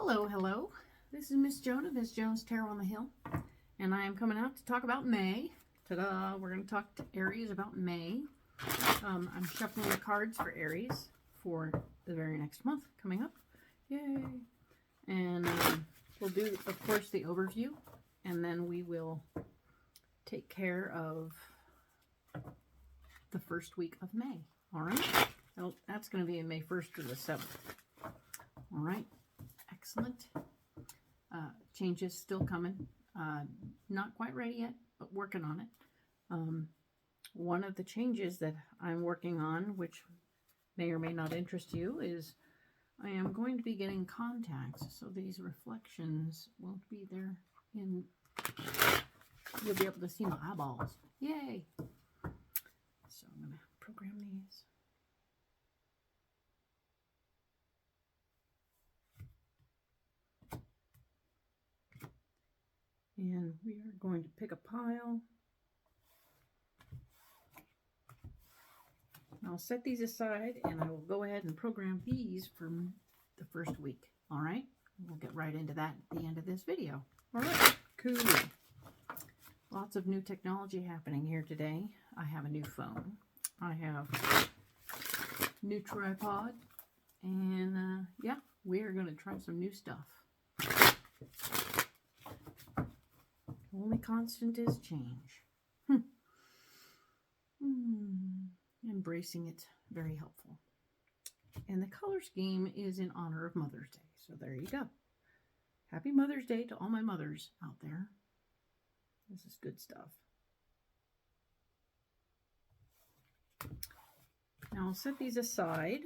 Hello, hello. This is Miss Joan of Miss Joan's Tarot on the Hill, and I am coming out to talk about May. Ta-da! We're going to talk to Aries about May. I'm shuffling the cards for Aries for the very next month coming up. Yay! And we'll do, of course, the overview, and then we will take care of the first week of May. All right? Well, that's going to be May 1st to the 7th. All right? Excellent. Changes still coming. Not quite ready yet, but working on it. One of the changes that I'm working on, which may or may not interest you, is I am going to be getting contacts. So these reflections won't be there in... You'll be able to see my eyeballs. Yay! So I'm going to program these. And we are going to pick a pile. I'll set these aside and I will go ahead and program these for the first week. All right? We'll get right into that at the end of this video. All right. Cool. Lots of new technology happening here today. I have a new phone. I have a new tripod. And yeah, we are going to try some new stuff. Only constant is change. Embracing it, very helpful. And the color scheme is in honor of Mother's Day. So there you go. Happy Mother's Day to all my mothers out there. This is good stuff. Now I'll set these aside.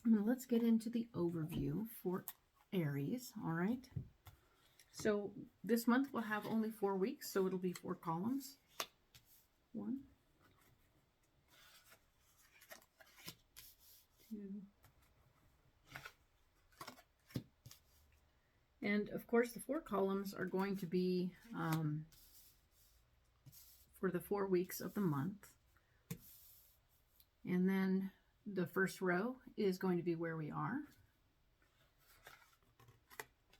And let's get into the overview for Aries. All right. So this month we'll have only 4 weeks, so it'll be 4 columns. 1, 2. And of course the 4 columns are going to be for the 4 weeks of the month. And then the first row is going to be where we are.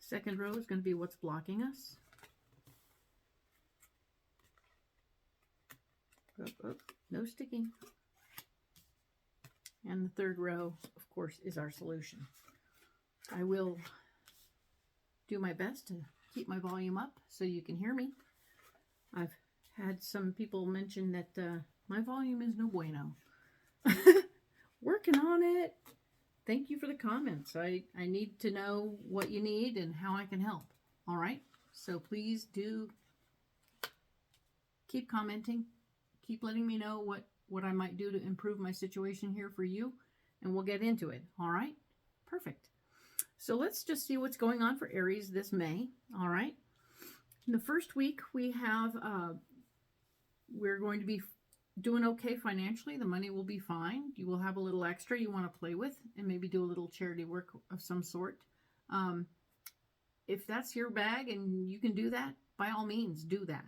Second row is going to be what's blocking us. No sticking. And the third row, of course, is our solution. I will do my best to keep my volume up so you can hear me. I've had some people mention that my volume is no bueno. Working on it. Thank you for the comments. I need to know what you need and how I can help. All right? So please do keep commenting. Keep letting me know what I might do to improve my situation here for you. And we'll get into it. All right? Perfect. So let's just see what's going on for Aries this May. All right? In the first week, we have, we're going to be doing okay financially. The money will be fine. You will have a little extra you want to play with and maybe do a little charity work of some sort. If that's your bag and you can do that, by all means, do that.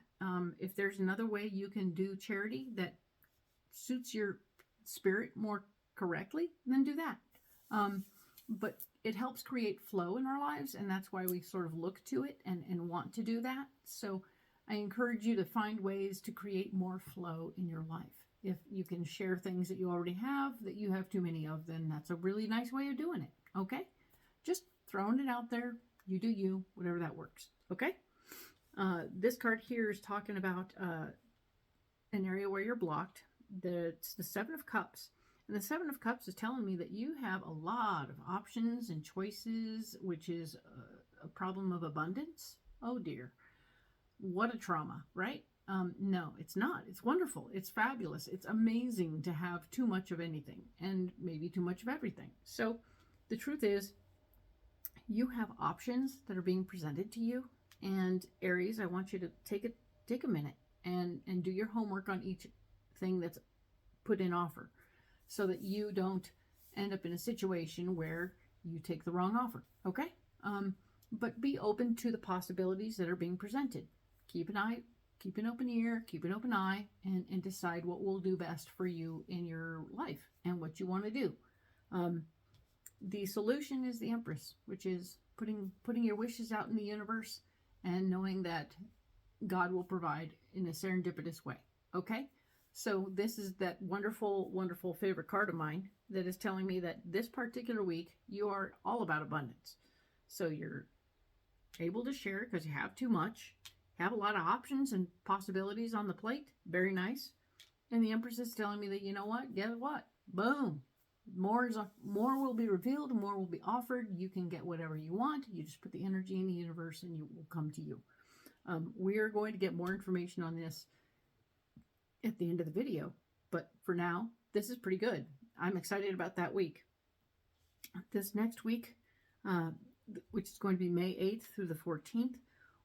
If there's another way you can do charity that suits your spirit more correctly, then do that. But it helps create flow in our lives, and that's why we sort of look to it and want to do that. So I encourage you to find ways to create more flow in your life. If you can share things that you already have that you have too many of, then that's a really nice way of doing it. Okay? Just throwing it out there. You do you, whatever that works. Okay? This card here is talking about an area where you're blocked. It's the 7 of Cups. And the 7 of Cups is telling me that you have a lot of options and choices, which is a problem of abundance. Oh dear. What a trauma, right? No, it's not. It's wonderful. It's fabulous. It's amazing to have too much of anything and maybe too much of everything. So the truth is you have options that are being presented to you. And Aries, I want you to take a minute and do your homework on each thing that's put in offer so that you don't end up in a situation where you take the wrong offer. Okay? But be open to the possibilities that are being presented. Keep an eye, keep an open ear, keep an open eye, and decide what will do best for you in your life and what you want to do. the solution is the Empress, which is putting your wishes out in the universe and knowing that God will provide in a serendipitous way. Okay? So this is that wonderful, wonderful favorite card of mine that is telling me that this particular week, you are all about abundance. So you're able to share because you have too much, have a lot of options and possibilities on the plate. Very nice. And the Empress is telling me that, you know what? Guess what? Boom. More will be revealed, more will be offered. You can get whatever you want. You just put the energy in the universe and it will come to you. We are going to get more information on this at the end of the video. But for now, this is pretty good. I'm excited about that week. This next week, which is going to be May 8th through the 14th,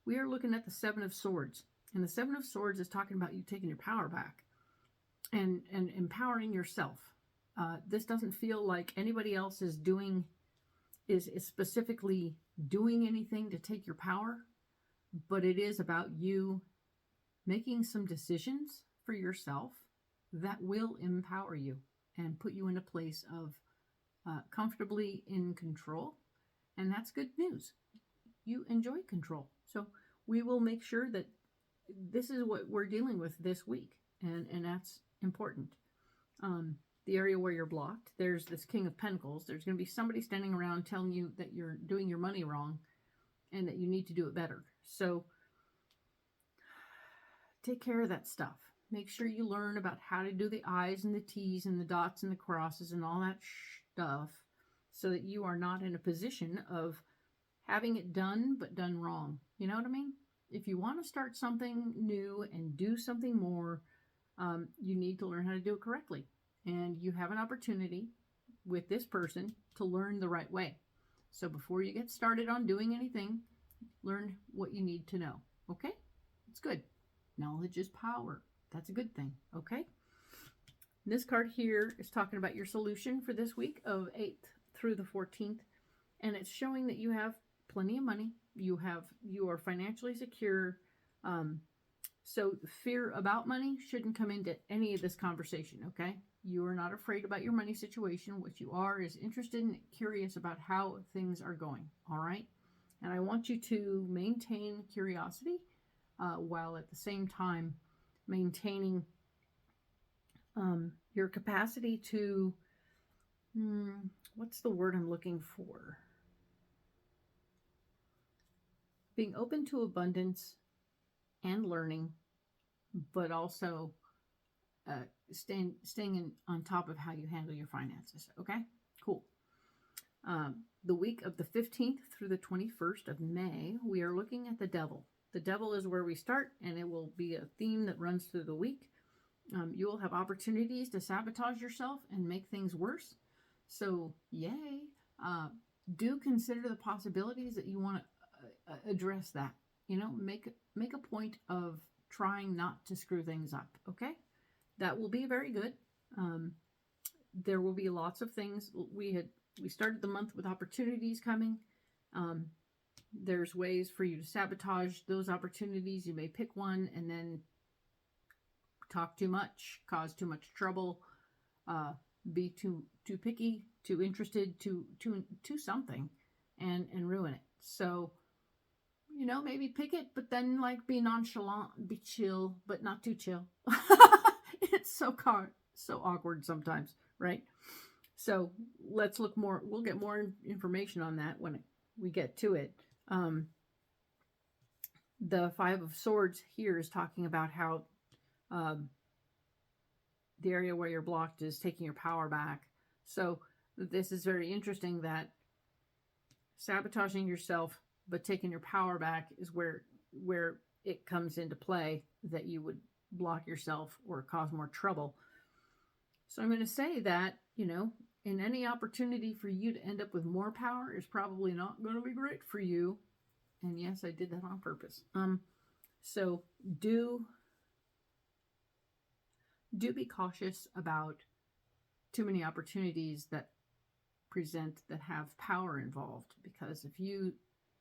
we are looking at the Seven of Swords. And the Seven of Swords is talking about you taking your power back and empowering yourself. This doesn't feel like anybody else is specifically doing anything to take your power, but it is about you making some decisions for yourself that will empower you and put you in a place of comfortably in control. And that's good news. You enjoy control. So we will make sure that this is what we're dealing with this week. And that's important. The area where you're blocked, there's this King of Pentacles. There's going to be somebody standing around telling you that you're doing your money wrong and that you need to do it better. So take care of that stuff. Make sure you learn about how to do the I's and the T's and the dots and the crosses and all that stuff so that you are not in a position of having it done but done wrong. You know what I mean? If you want to start something new and do something more, you need to learn how to do it correctly. And you have an opportunity with this person to learn the right way. So before you get started on doing anything, learn what you need to know. Okay? It's good. Knowledge is power. That's a good thing. Okay? This card here is talking about your solution for this week of 8th through the 14th. And it's showing that you have plenty of money. You are financially secure. So fear about money shouldn't come into any of this conversation, okay? You are not afraid about your money situation. What you are is interested and curious about how things are going, all right? And I want you to maintain curiosity while at the same time maintaining your capacity to, what's the word I'm looking for? Being open to abundance and learning, but also staying on top of how you handle your finances. Okay, cool. The week of the 15th through the 21st of May, we are looking at the Devil. The Devil is where we start, and it will be a theme that runs through the week. You will have opportunities to sabotage yourself and make things worse. So, yay. Do consider the possibilities that you want to address that. You know, make a point of trying not to screw things up, okay? That will be very good. There will be lots of things. We started the month with opportunities coming. There's ways for you to sabotage those opportunities. You may pick one and then talk too much, cause too much trouble, be too picky, too interested, to something, and ruin it. So, you know, maybe pick it, but then like be nonchalant, be chill, but not too chill. It's so awkward sometimes, right? So let's look more. We'll get more information on that when we get to it. The Five of Swords here is talking about how the area where you're blocked is taking your power back. So this is very interesting that sabotaging yourself but taking your power back is where it comes into play, that you would block yourself or cause more trouble. So I'm going to say that, you know, in any opportunity for you to end up with more power is probably not going to be great for you. And yes, I did that on purpose. So do be cautious about too many opportunities that present that have power involved, because if you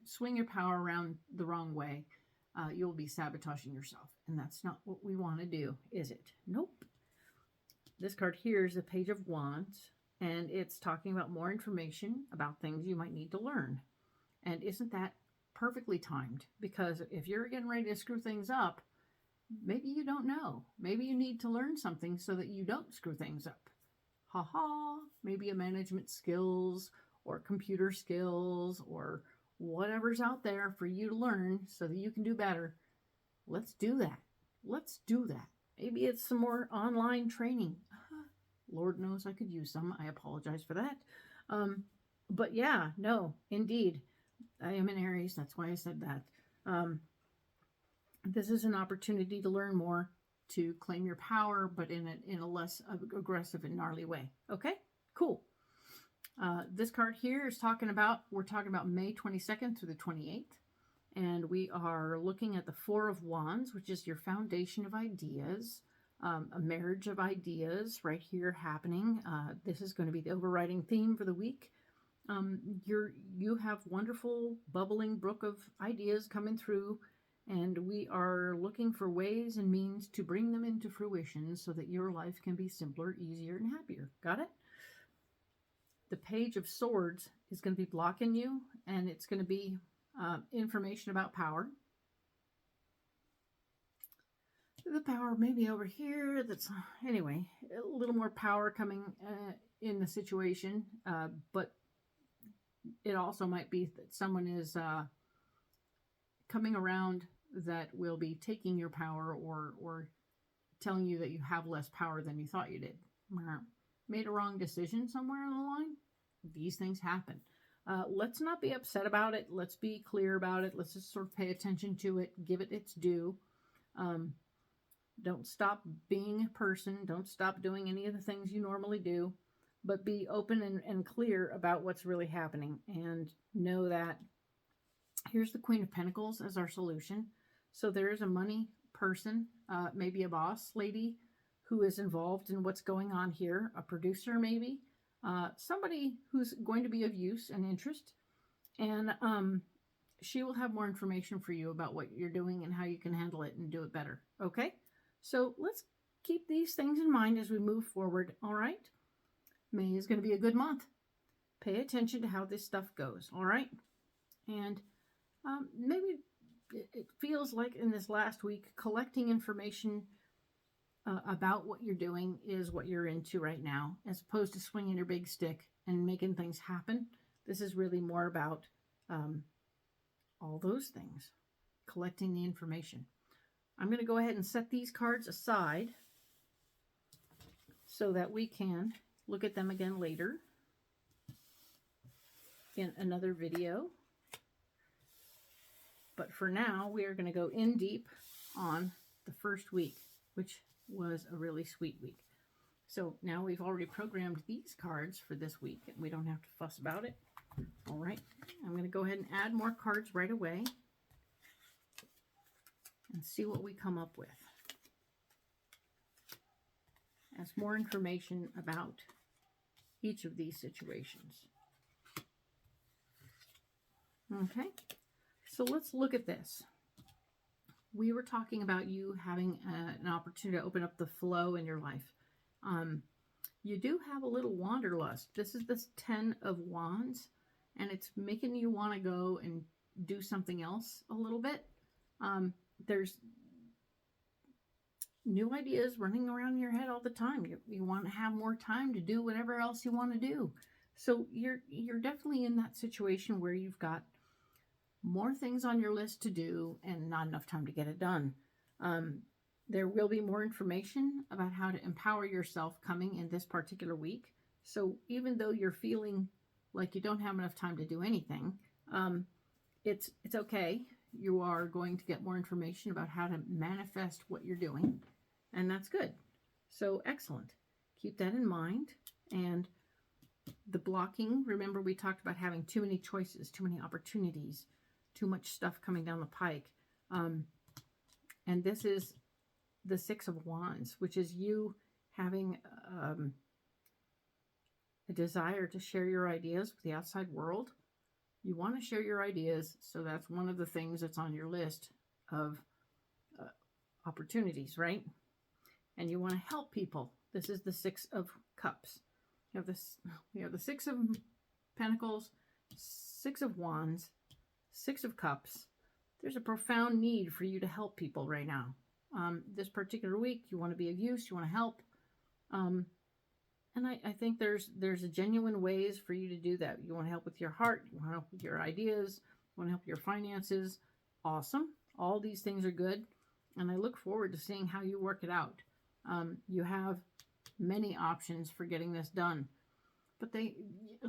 swing your power around the wrong way, you'll be sabotaging yourself. And that's not what we want to do, is it? Nope. This card here is the Page of Wands. And it's talking about more information about things you might need to learn. And isn't that perfectly timed? Because if you're getting ready to screw things up, maybe you don't know. Maybe you need to learn something so that you don't screw things up. Ha ha. Maybe a management skills or computer skills or whatever's out there for you to learn so that you can do better. Let's do that. Let's do that. Maybe it's some more online training. Lord knows I could use some. I apologize for that. But yeah, no, indeed. I am an Aries. That's why I said that. This is an opportunity to learn more, to claim your power, but in a less aggressive and gnarly way. Okay, cool. This card here is we're talking about May 22nd through the 28th. And we are looking at the Four of Wands, which is your foundation of ideas, a marriage of ideas right here happening. This is going to be the overriding theme for the week. You have wonderful bubbling brook of ideas coming through, and we are looking for ways and means to bring them into fruition so that your life can be simpler, easier, and happier. Got it? The Page of Swords is going to be blocking you, and it's going to be information about power. The power maybe over here. Anyway, a little more power coming in the situation, but it also might be that someone is coming around that will be taking your power or telling you that you have less power than you thought you did. Made a wrong decision somewhere on the line. These things happen. Let's not be upset about it. Let's be clear about it. Let's just sort of pay attention to it. Give it its due. Don't stop being a person. Don't stop doing any of the things you normally do. But be open and clear about what's really happening. And know that here's the Queen of Pentacles as our solution. So there is a money person, maybe a boss lady, who is involved in what's going on here. A producer maybe. Somebody who's going to be of use and interest, and she will have more information for you about what you're doing and how you can handle it and do it better. Okay, so let's keep these things in mind as we move forward. All right, May is going to be a good month. Pay attention to how this stuff goes. All right, and maybe it feels like in this last week collecting information about what you're doing is what you're into right now, as opposed to swinging your big stick and making things happen. This is really more about all those things, collecting the information. I'm going to go ahead and set these cards aside so that we can look at them again later in another video. But for now, we are going to go in deep on the first week, which was a really sweet week. So now we've already programmed these cards for this week, and we don't have to fuss about it. All right, I'm going to go ahead and add more cards right away and see what we come up with as more information about each of these situations. Okay, so let's look at this. We were talking about you having an opportunity to open up the flow in your life. You do have a little wanderlust. This is this 10 of Wands, and it's making you want to go and do something else a little bit. There's new ideas running around in your head all the time. You want to have more time to do whatever else you want to do. So you're definitely in that situation where you've got more things on your list to do and not enough time to get it done. There will be more information about how to empower yourself coming in this particular week. So even though you're feeling like you don't have enough time to do anything, it's okay. You are going to get more information about how to manifest what you're doing, and that's good. So excellent. Keep that in mind. And the blocking, remember we talked about having too many choices, too many opportunities, too much stuff coming down the pike. And this is the Six of Wands, which is you having a desire to share your ideas with the outside world. You want to share your ideas, so that's one of the things that's on your list of opportunities, right? And you want to help people. This is the Six of Cups. You have this. We have the Six of Pentacles, Six of Wands, Six of Cups. There's a profound need for you to help people right now. This particular week, you want to be of use, you want to help. And I think there's a genuine ways for you to do that. You want to help with your heart, you want to help with your ideas, you want to help with your finances. Awesome. All these things are good. And I look forward to seeing how you work it out. You have many options for getting this done. But they,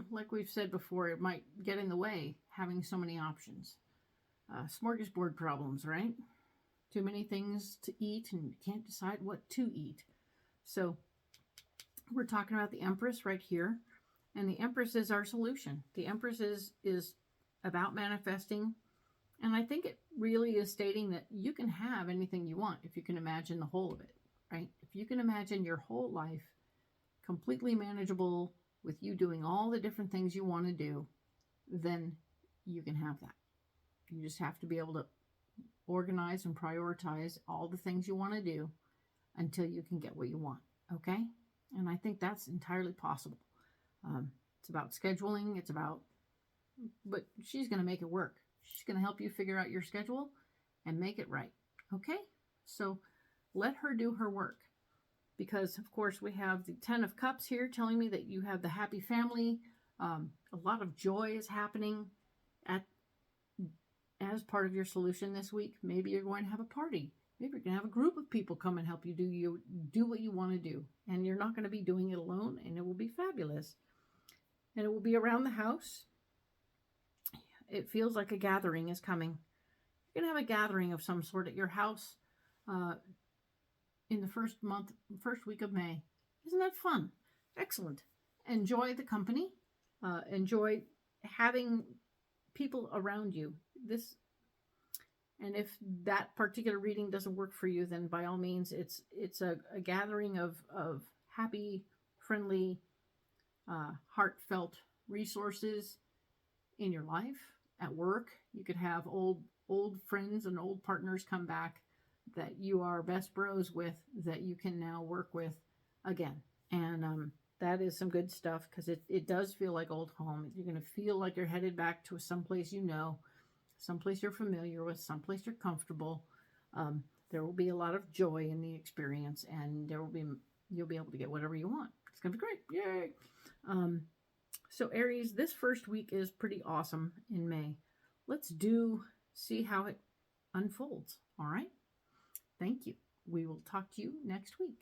like we've said before, it might get in the way having so many options. Smorgasbord problems, right? Too many things to eat and you can't decide what to eat. So we're talking about the Empress right here. And the Empress is our solution. The Empress is about manifesting. And I think it really is stating that you can have anything you want if you can imagine the whole of it, right? If you can imagine your whole life completely manageable with you doing all the different things you want to do, then you can have that. You just have to be able to organize and prioritize all the things you want to do until you can get what you want, okay? And I think that's entirely possible. It's about scheduling. It's about, but she's going to make it work. She's going to help you figure out your schedule and make it right, okay? So let her do her work. Because, of course, we have the Ten of Cups here telling me that you have the happy family. A lot of joy is happening as part of your solution this week. Maybe you're going to have a party. Maybe you're going to have a group of people come and help you do what you want to do. And you're not going to be doing it alone, and it will be fabulous. And it will be around the house. It feels like a gathering is coming. You're going to have a gathering of some sort at your house in the first week of May. Isn't that fun? Excellent. Enjoy the company. Enjoy having people around you. And if that particular reading doesn't work for you, then by all means, it's a gathering of happy, friendly, heartfelt resources in your life, at work. You could have old friends and old partners come back that you are best bros with, that you can now work with again. And that is some good stuff, because it does feel like old home. You're going to feel like you're headed back to someplace you know, someplace you're familiar with, someplace you're comfortable. There will be a lot of joy in the experience, and you'll be able to get whatever you want. It's going to be great. Yay! So Aries, this first week is pretty awesome in May. Let's see how it unfolds. All right? Thank you. We will talk to you next week.